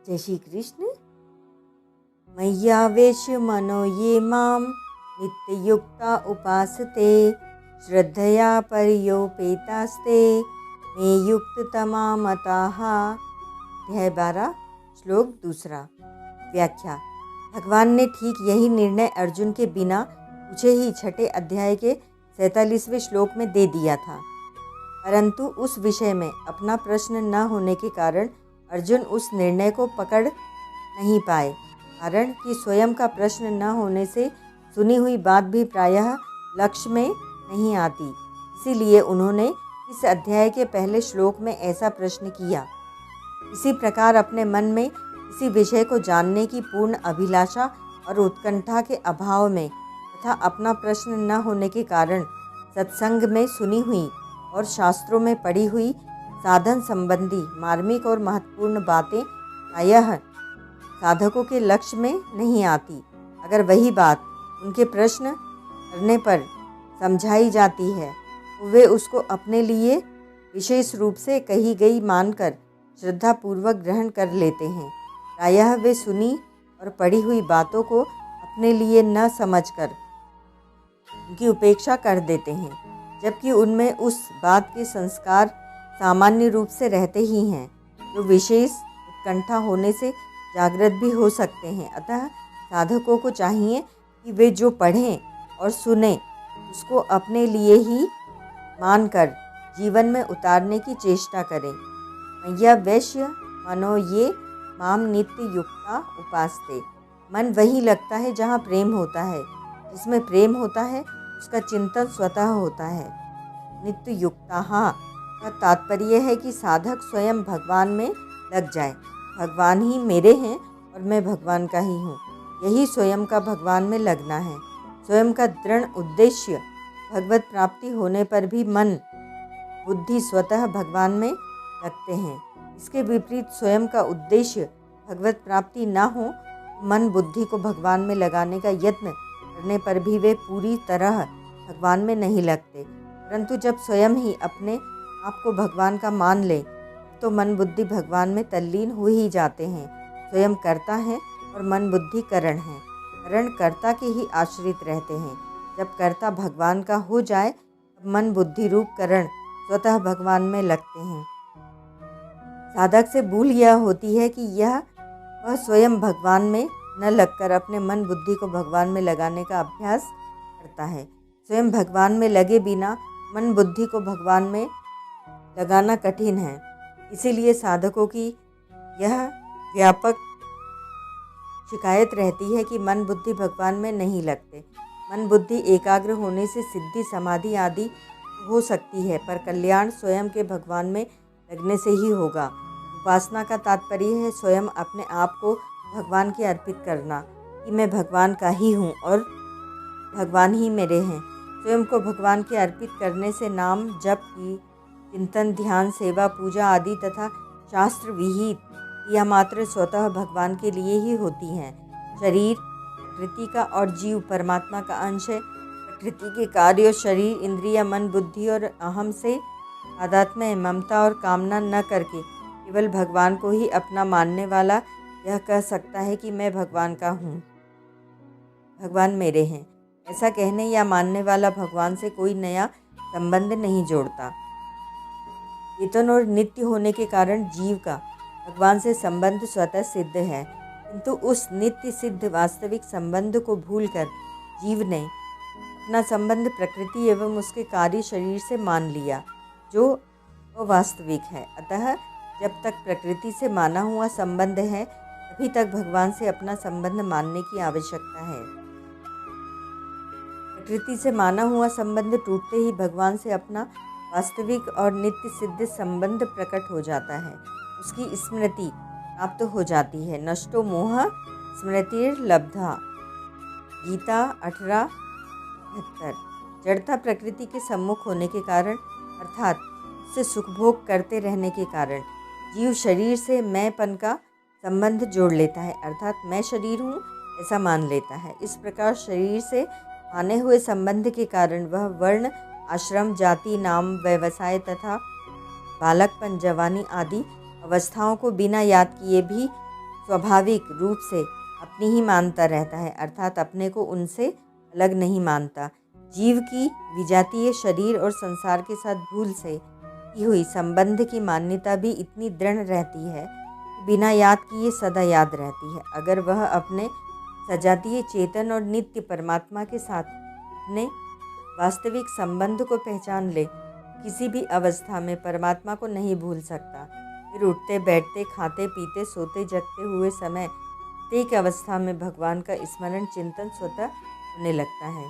जय श्री कृष्ण। मय्यावेश्य मनो ये माम नित्ययुक्ता उपासते श्रद्धया पर्योपेतास्ते मे युक्ततमा मताः। अध्याय 12 श्लोक 2। व्याख्या। भगवान ने ठीक यही निर्णय अर्जुन के बिना पूछे ही छठे अध्याय के 47वें श्लोक में दे दिया था, परंतु उस विषय में अपना प्रश्न न होने के कारण अर्जुन उस निर्णय को पकड़ नहीं पाए। कारण कि स्वयं का प्रश्न न होने से सुनी हुई बात भी प्रायः लक्ष्य में नहीं आती, इसीलिए उन्होंने इस अध्याय के पहले श्लोक में ऐसा प्रश्न किया। इसी प्रकार अपने मन में किसी विषय को जानने की पूर्ण अभिलाषा और उत्कंठा के अभाव में तथा अपना प्रश्न न होने के कारण सत्संग में सुनी हुई और शास्त्रों में पढ़ी हुई साधन संबंधी मार्मिक और महत्वपूर्ण बातें प्रायः साधकों के लक्ष्य में नहीं आती। अगर वही बात उनके प्रश्न करने पर समझाई जाती है तो वे उसको अपने लिए विशेष रूप से कही गई मानकर श्रद्धापूर्वक ग्रहण कर लेते हैं। प्रायः वे सुनी और पढ़ी हुई बातों को अपने लिए न समझकर उनकी उपेक्षा कर देते हैं, जबकि उनमें उस बात के संस्कार सामान्य रूप से रहते ही हैं, जो विशेष उत्कंठा होने से जागृत भी हो सकते हैं। अतः साधकों को चाहिए कि वे जो पढ़ें और सुने उसको अपने लिए ही मानकर जीवन में उतारने की चेष्टा करें। मय्या वैश्य मनो ये माम नित्य युक्ता उपासते। मन वही लगता है जहाँ प्रेम होता है, जिसमें प्रेम होता है उसका चिंतन स्वतः होता है। नित्य युक्ता का तात्पर्य है कि साधक स्वयं भगवान में लग जाए। भगवान ही मेरे हैं और मैं भगवान का ही हूँ, यही स्वयं का भगवान में लगना है। स्वयं का दृढ़ उद्देश्य भगवत प्राप्ति होने पर भी मन बुद्धि स्वतः भगवान में लगते हैं। इसके विपरीत स्वयं का उद्देश्य भगवत प्राप्ति न हो, मन बुद्धि को भगवान में लगाने का यत्न करने पर भी वे पूरी तरह भगवान में नहीं लगते। परंतु जब स्वयं ही अपने आप को भगवान का मान ले तो मन बुद्धि भगवान में तल्लीन हो ही जाते हैं। स्वयं कर्ता है और मन बुद्धि करण है। करण कर्ता के ही आश्रित रहते हैं। जब कर्ता भगवान का हो जाए तब मन बुद्धि रूप करण स्वतः भगवान में लगते हैं। साधक से भूल यह होती है कि वह स्वयं भगवान में न लगकर अपने मन बुद्धि को भगवान में लगाने का अभ्यास करता है। स्वयं भगवान में लगे बिना मन बुद्धि को भगवान में लगाना कठिन है। इसीलिए साधकों की यह व्यापक शिकायत रहती है कि मन बुद्धि भगवान में नहीं लगते। मन बुद्धि एकाग्र होने से सिद्धि समाधि आदि हो सकती है, पर कल्याण स्वयं के भगवान में लगने से ही होगा। उपासना का तात्पर्य है स्वयं अपने आप को भगवान के अर्पित करना कि मैं भगवान का ही हूँ और भगवान ही मेरे हैं। स्वयं को भगवान के अर्पित करने से नाम जप की चिंतन ध्यान सेवा पूजा आदि तथा शास्त्र विहित क्रिया मात्र स्वतः भगवान के लिए ही होती हैं। शरीर प्रकृति का और जीव परमात्मा का अंश है। प्रकृति के कार्य शरीर इंद्रिय मन बुद्धि और अहम से आध्यात्म ममता और कामना न करके केवल भगवान को ही अपना मानने वाला यह कह सकता है कि मैं भगवान का हूँ, भगवान मेरे हैं। ऐसा कहने या मानने वाला भगवान से कोई नया संबंध नहीं जोड़ता। चेतन और नित्य होने के कारण जीव का भगवान से संबंध स्वतः सिद्ध है, किंतु उस नित्य सिद्ध वास्तविक संबंध को भूलकर जीव ने अपना संबंध प्रकृति एवं उसके कार्य शरीर से मान लिया, जो अवास्तविक है। अतः जब तक प्रकृति से माना हुआ संबंध है तभी तक भगवान से अपना संबंध मानने की आवश्यकता है। प्रकृति से माना हुआ संबंध टूटते ही भगवान से अपना वास्तविक और नित्य सिद्ध संबंध प्रकट हो जाता है। उसकी स्मृति प्राप्त हो जाती है। नष्टो मोह स्मृतिर्लब्धा। गीता 18:72। जड़ता प्रकृति के सम्मुख होने के कारण अर्थात उससे सुखभोग करते रहने के कारण जीव शरीर से मैंपन का संबंध जोड़ लेता है, अर्थात मैं शरीर हूँ ऐसा मान लेता है। इस प्रकार शरीर से माने हुए संबंध के कारण वह वर्ण आश्रम जाति नाम व्यवसाय तथा बालकपन जवानी आदि अवस्थाओं को बिना याद किए भी स्वाभाविक रूप से अपनी ही मानता रहता है, अर्थात अपने को उनसे अलग नहीं मानता। जीव की विजातीय शरीर और संसार के साथ भूल से की हुई संबंध की मान्यता भी इतनी दृढ़ रहती है कि बिना याद किए सदा याद रहती है। अगर वह अपने सजातीय चेतन और नित्य परमात्मा के साथ अपने वास्तविक संबंध को पहचान ले, किसी भी अवस्था में परमात्मा को नहीं भूल सकता। फिर उठते बैठते, खाते पीते, सोते जगते हुए समय प्रत्येक अवस्था में भगवान का स्मरण चिंतन स्वतः होने लगता है।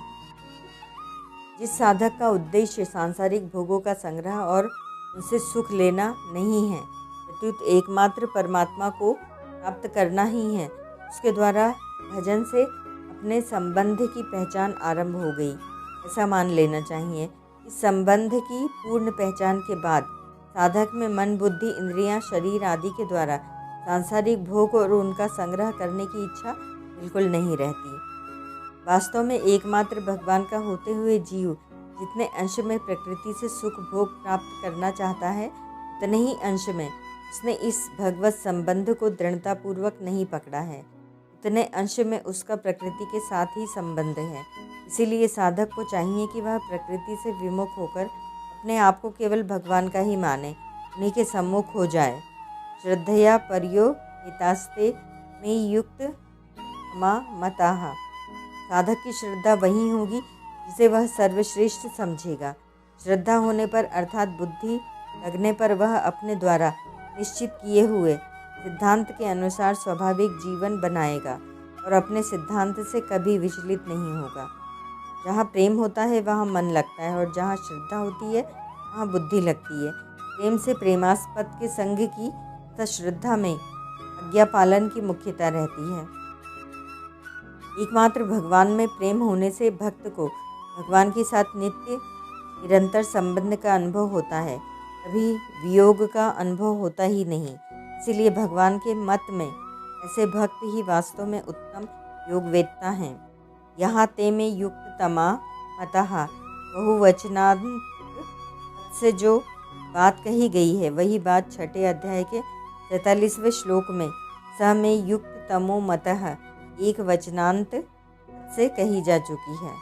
जिस साधक का उद्देश्य सांसारिक भोगों का संग्रह और उनसे सुख लेना नहीं है, प्रत्युत एकमात्र परमात्मा को प्राप्त करना ही है, उसके द्वारा भजन से अपने संबंध की पहचान आरंभ हो गई, ऐसा मान लेना चाहिए। इस संबंध की पूर्ण पहचान के बाद साधक में मन, बुद्धि, इंद्रियां, शरीर आदि के द्वारा सांसारिक भोग और उनका संग्रह करने की इच्छा बिल्कुल नहीं रहती। वास्तव में एकमात्र भगवान का होते हुए जीव जितने अंश में प्रकृति से सुख भोग प्राप्त करना चाहता है, उतने ही अंश में उसने इस भगवत संबंध को दृढ़तापूर्वक नहीं पकड़ा है, उतने अंश में उसका प्रकृति के साथ ही संबंध है। इसीलिए साधक को चाहिए कि वह प्रकृति से विमुख होकर अपने आप को केवल भगवान का ही माने, उन्हीं के सम्मुख हो जाए। श्रद्धया पर्योपितास्ते में युक्त मताः। साधक की श्रद्धा वही होगी जिसे वह सर्वश्रेष्ठ समझेगा। श्रद्धा होने पर अर्थात बुद्धि लगने पर वह अपने द्वारा निश्चित किए हुए सिद्धांत के अनुसार स्वाभाविक जीवन बनाएगा और अपने सिद्धांत से कभी विचलित नहीं होगा। जहाँ प्रेम होता है वहाँ मन लगता है, और जहाँ श्रद्धा होती है वहाँ बुद्धि लगती है। प्रेम से प्रेमास्पद के संग की तथा श्रद्धा में आज्ञा पालन की मुख्यता रहती है। एकमात्र भगवान में प्रेम होने से भक्त को भगवान के साथ नित्य निरंतर संबंध का अनुभव होता है, कभी वियोग का अनुभव होता ही नहीं। इसीलिए भगवान के मत में ऐसे भक्त ही वास्तव में उत्तम योगवेत्ता हैं। यहाँ ते में युक्त तमा मतः बहुवचनांत से जो बात कही गई है, वही बात छठे अध्याय के 43वें श्लोक में स में युक्त तमो मतः एक वचनांत से कही जा चुकी है।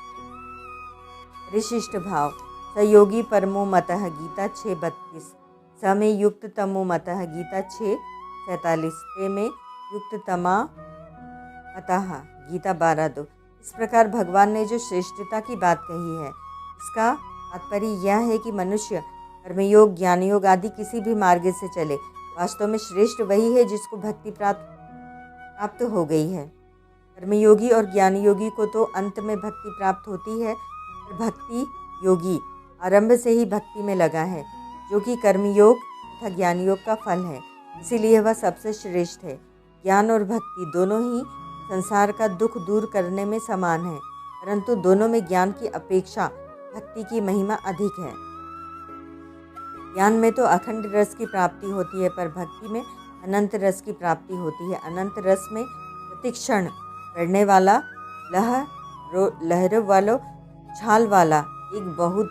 विशिष्ट भाव सयोगी परमो मतः गीता 6:32, स में युक्त तमो मतः गीता 6:47, ते में युक्त तमा मतः गीता 12:2। इस प्रकार भगवान ने जो श्रेष्ठता की बात कही है, इसका तात्पर्य यह है कि मनुष्य कर्मयोग, ज्ञान योग आदि किसी भी मार्ग से चले, वास्तव में श्रेष्ठ वही है जिसको भक्ति प्राप्त हो गई है। कर्मयोगी और ज्ञान योगी को तो अंत में भक्ति प्राप्त होती है, पर भक्ति योगी आरंभ से ही भक्ति में लगा है, जो कि कर्मयोग तथा ज्ञान योग का फल है। इसीलिए वह सबसे श्रेष्ठ है। ज्ञान और भक्ति दोनों ही संसार का दुख दूर करने में समान है, परंतु दोनों में ज्ञान की अपेक्षा भक्ति की महिमा अधिक है। ज्ञान में तो अखंड रस की प्राप्ति होती है, पर भक्ति में अनंत रस की प्राप्ति होती है। अनंत रस में प्रतिक्षण बढ़ने वाला, लहर वाला, छाल वाला एक बहुत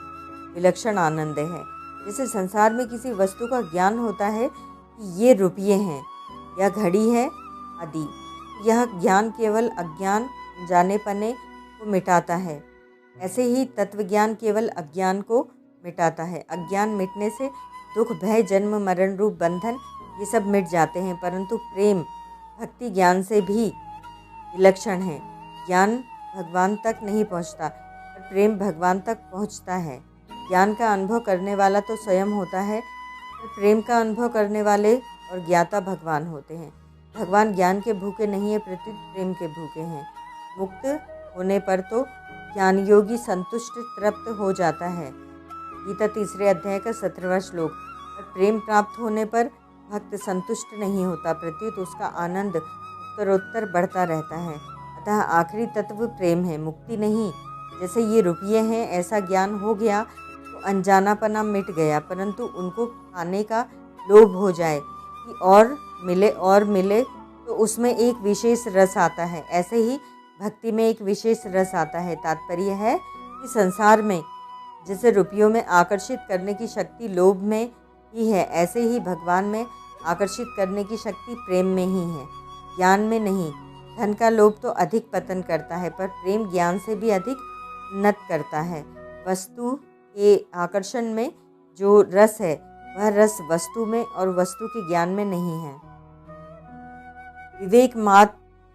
विलक्षण आनंद है। जैसे संसार में किसी वस्तु का ज्ञान होता है कि ये रुपये हैं, यह घड़ी है आदि, यह ज्ञान केवल अज्ञान जाने पने को मिटाता है। ऐसे ही तत्वज्ञान केवल अज्ञान को मिटाता है। अज्ञान मिटने से दुख, भय, जन्म मरण रूप बंधन ये सब मिट जाते हैं, परंतु प्रेम भक्ति ज्ञान से भी विलक्षण है। ज्ञान भगवान तक नहीं पहुंचता, पर प्रेम भगवान तक पहुंचता है। ज्ञान का अनुभव करने वाला तो स्वयं होता है, पर प्रेम का अनुभव करने वाले और ज्ञाता भगवान होते हैं। भगवान ज्ञान के भूखे नहीं है, प्रत्युत प्रेम के भूखे हैं। मुक्त होने पर तो ज्ञान योगी संतुष्ट तृप्त हो जाता है। गीता 3 अध्याय का 17वां श्लोक। पर प्रेम प्राप्त होने पर भक्त संतुष्ट नहीं होता, प्रत्युत उसका आनंद उत्तरोत्तर बढ़ता रहता है। अतः आखिरी तत्व प्रेम है, मुक्ति नहीं। जैसे ये रुपये हैं, ऐसा ज्ञान हो गया तो अनजानापना मिट गया, परंतु उनको पाने का लोभ हो जाए कि और मिले तो उसमें एक विशेष रस आता है। ऐसे ही भक्ति में एक विशेष रस आता है। तात्पर्य है कि संसार में जैसे रुपयों में आकर्षित करने की शक्ति लोभ में ही है, ऐसे ही भगवान में आकर्षित करने की शक्ति प्रेम में ही है। ज्ञान में नहीं। धन का लोभ तो अधिक पतन करता है, पर प्रेम ज्ञान से भी अधिक उन्नत करता है। वस्तु के आकर्षण में जो रस है, वह रस वस्तु में और वस्तु के ज्ञान में नहीं है। विवेक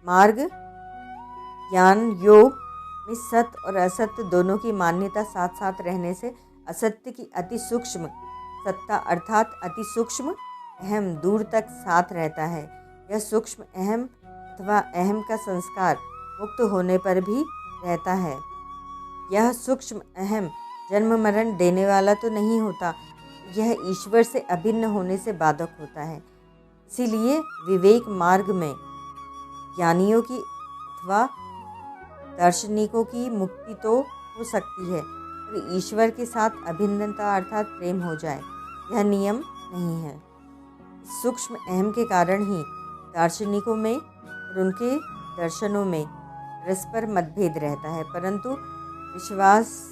मार्ग ज्ञान योग में सत्य और असत्य दोनों की मान्यता साथ साथ रहने से असत्य की अति सूक्ष्म सत्ता अर्थात अति सूक्ष्म अहम दूर तक साथ रहता है। यह सूक्ष्म अहम अथवा अहम का संस्कार मुक्त होने पर भी रहता है। यह सूक्ष्म अहम जन्म मरण देने वाला तो नहीं होता, यह ईश्वर से अभिन्न होने से बाधक होता है। इसीलिए विवेक मार्ग में ज्ञानियों की अथवा दार्शनिकों की मुक्ति तो हो सकती है, पर ईश्वर के साथ अभिन्नता अर्थात प्रेम हो जाए, यह नियम नहीं है। सूक्ष्म अहम के कारण ही दार्शनिकों में और उनके दर्शनों में परस्पर मतभेद रहता है, परंतु विश्वास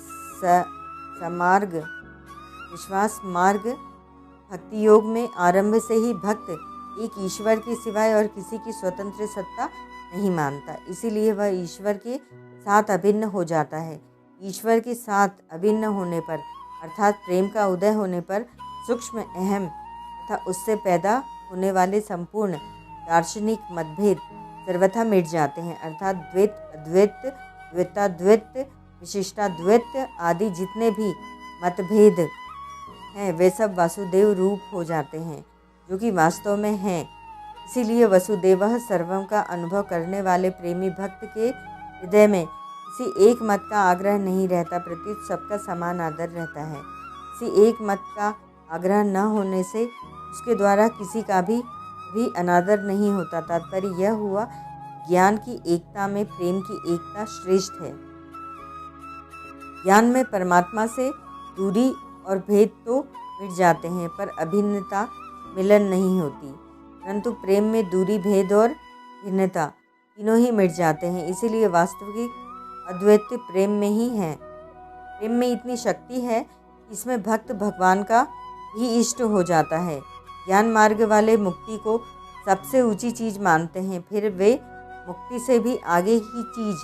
मार्ग भक्ति योग में आरंभ से ही भक्त एक ईश्वर के सिवाय और किसी की स्वतंत्र सत्ता नहीं मानता, इसीलिए वह ईश्वर के साथ अभिन्न हो जाता है। ईश्वर के साथ अभिन्न होने पर अर्थात प्रेम का उदय होने पर सूक्ष्म अहम तथा उससे पैदा होने वाले संपूर्ण दार्शनिक मतभेद सर्वथा मिट जाते हैं, अर्थात द्वैत अद्वैत द्वैताद्वैत विशिष्टाद्वैत आदि जितने भी मतभेद हैं वे सब वासुदेव रूप हो जाते हैं, जो कि वास्तव में हैं। इसीलिए वसुदेवः सर्वम का अनुभव करने वाले प्रेमी भक्त के हृदय में किसी एक मत का आग्रह नहीं रहता, प्रत्युत सबका समान आदर रहता है। किसी एक मत का आग्रह न होने से उसके द्वारा किसी का भी अनादर नहीं होता। तात्पर्य यह हुआ, ज्ञान की एकता में प्रेम की एकता श्रेष्ठ है। ज्ञान में परमात्मा से दूरी और भेद तो मिट जाते हैं, पर अभिन्नता मिलन नहीं होती, परंतु प्रेम में दूरी भेद और भिन्नता तीनों ही मिट जाते हैं। इसीलिए वास्तविक अद्वैत प्रेम में ही है। प्रेम में इतनी शक्ति है कि इसमें भक्त भगवान का भी इष्ट हो जाता है। ज्ञान मार्ग वाले मुक्ति को सबसे ऊंची चीज़ मानते हैं, फिर वे मुक्ति से भी आगे की चीज़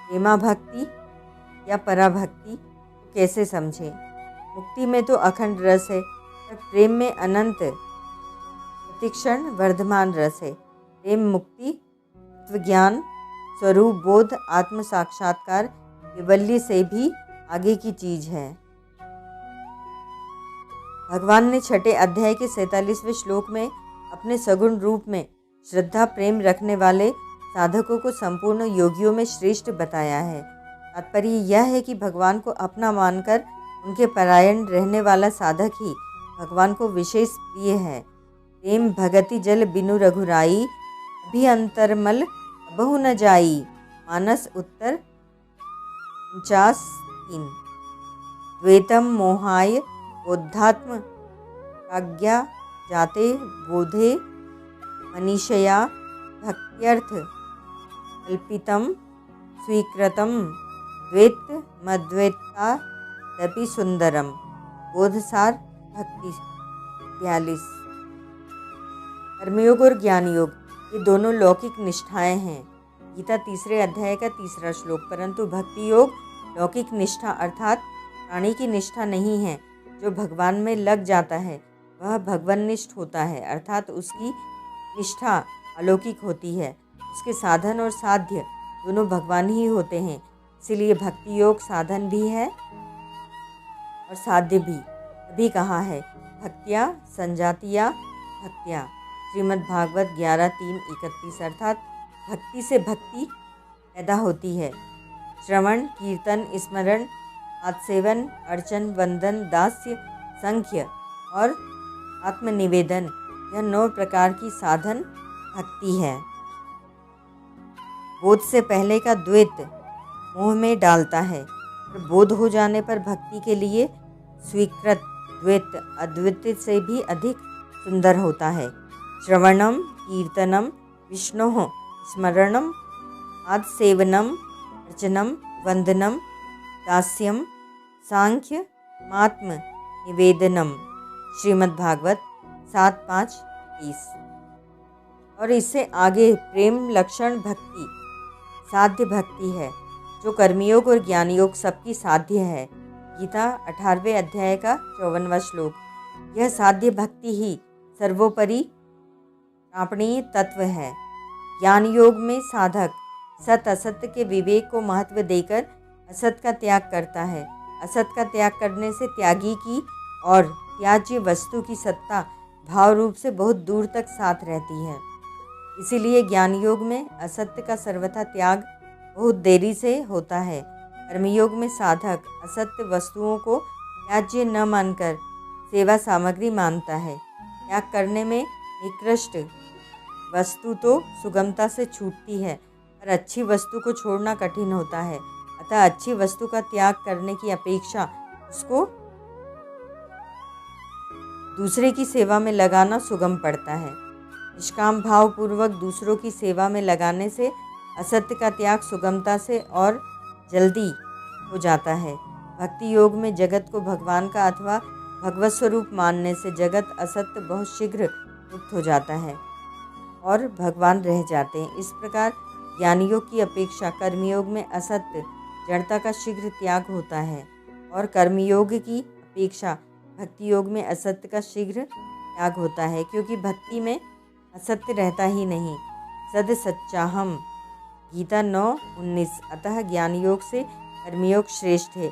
प्रेमा भक्ति या पराभक्ति कैसे समझें। मुक्ति में तो अखंड रस है, पर प्रेम में अनंत प्रतिक्षण वर्धमान रस है। प्रेम मुक्ति तत्वज्ञान स्वरूप बोध आत्म साक्षात्कार केवल्य से भी आगे की चीज है। भगवान ने छठे अध्याय के 47वें श्लोक में अपने सगुण रूप में श्रद्धा प्रेम रखने वाले साधकों को संपूर्ण योगियों में श्रेष्ठ बताया है। तात्पर्य यह है कि भगवान को अपना मानकर उनके परायण रहने वाला साधक ही भगवान को विशेष प्रिय है। प्रेम भगति जल बिनु रघुराई, अभी अंतरमल बहु न जाई। मानस उत्तर 49:3। द्वैतम मोहाय बोधात्म प्राज्ञा जाते बोधे मनीषया भक्त्यर्थ कल्पितम स्वीकृतम द्वैत मद्वैतादपि सुंदरम। बोधसार भक्ति 42। कर्मयोग और ज्ञान योग ये दोनों लौकिक निष्ठाएं हैं। गीता 3 अध्याय का 3 श्लोक। परंतु भक्ति योग लौकिक निष्ठा अर्थात प्राणी की निष्ठा नहीं है। जो भगवान में लग जाता है वह भगवन्निष्ठ होता है, अर्थात उसकी निष्ठा अलौकिक होती है। उसके साधन और साध्य दोनों भगवान ही होते हैं। इसीलिए भक्ति योग साधन भी है और साध्य भी। अभी कहा है भक्त्या संजातिया भक्त्या। श्रीमद् भागवत 11:3-31। अर्थात भक्ति से भक्ति पैदा होती है। श्रवण कीर्तन स्मरण आत्सेवन अर्चन वंदन दास्य संख्य और आत्मनिवेदन, यह 9 प्रकार की साधन भक्ति है। बोध से पहले का द्वैत मोह में डालता है, और बोध हो जाने पर भक्ति के लिए स्वीकृत द्वैत अद्वैत से भी अधिक सुंदर होता है। श्रवणम कीर्तनम विष्णोः स्मरणम आत्सेवनम अर्चनम वंदनम दास्यम सांख्य मात्म निवेदनम। श्रीमद् भागवत 7:5-30। और इससे आगे प्रेम लक्षण भक्ति साध्य भक्ति है, जो कर्मयोग और ज्ञान योग सबकी साध्य है। गीता 18वें अध्याय का 54वां श्लोक। यह साध्य भक्ति ही सर्वोपरि आपणीय तत्व है। ज्ञान योग में साधक सत असत्य के विवेक को महत्व देकर असत का त्याग करता है। असत का त्याग करने से त्यागी की और त्याज्य वस्तु की सत्ता भाव रूप से बहुत दूर तक साथ रहती है। इसीलिए ज्ञान योग में असत्य का सर्वथा त्याग बहुत देरी से होता है। कर्मयोग में साधक असत्य वस्तुओं को त्याज्य न मानकर सेवा सामग्री मानता है। त्याग करने में निकृष्ट वस्तु तो सुगमता से छूटती है, पर अच्छी वस्तु को छोड़ना कठिन होता है। अतः अच्छी वस्तु का त्याग करने की अपेक्षा उसको दूसरे की सेवा में लगाना सुगम पड़ता है। निष्काम भाव पूर्वक दूसरों की सेवा में लगाने से असत्य का त्याग सुगमता से और जल्दी हो जाता है। भक्ति योग में जगत को भगवान का अथवा भगवत स्वरूप मानने से जगत असत्य बहुत शीघ्र मुक्त हो जाता है और भगवान रह जाते हैं। इस प्रकार ज्ञान योग की अपेक्षा कर्मयोग में असत्य जड़ता का शीघ्र त्याग होता है और कर्मयोग की अपेक्षा भक्ति योग में असत्य का शीघ्र त्याग होता है, क्योंकि भक्ति में असत्य रहता ही नहीं। सद सच्चाहम, गीता 9:19। अतः ज्ञान योग से कर्मयोग श्रेष्ठ है।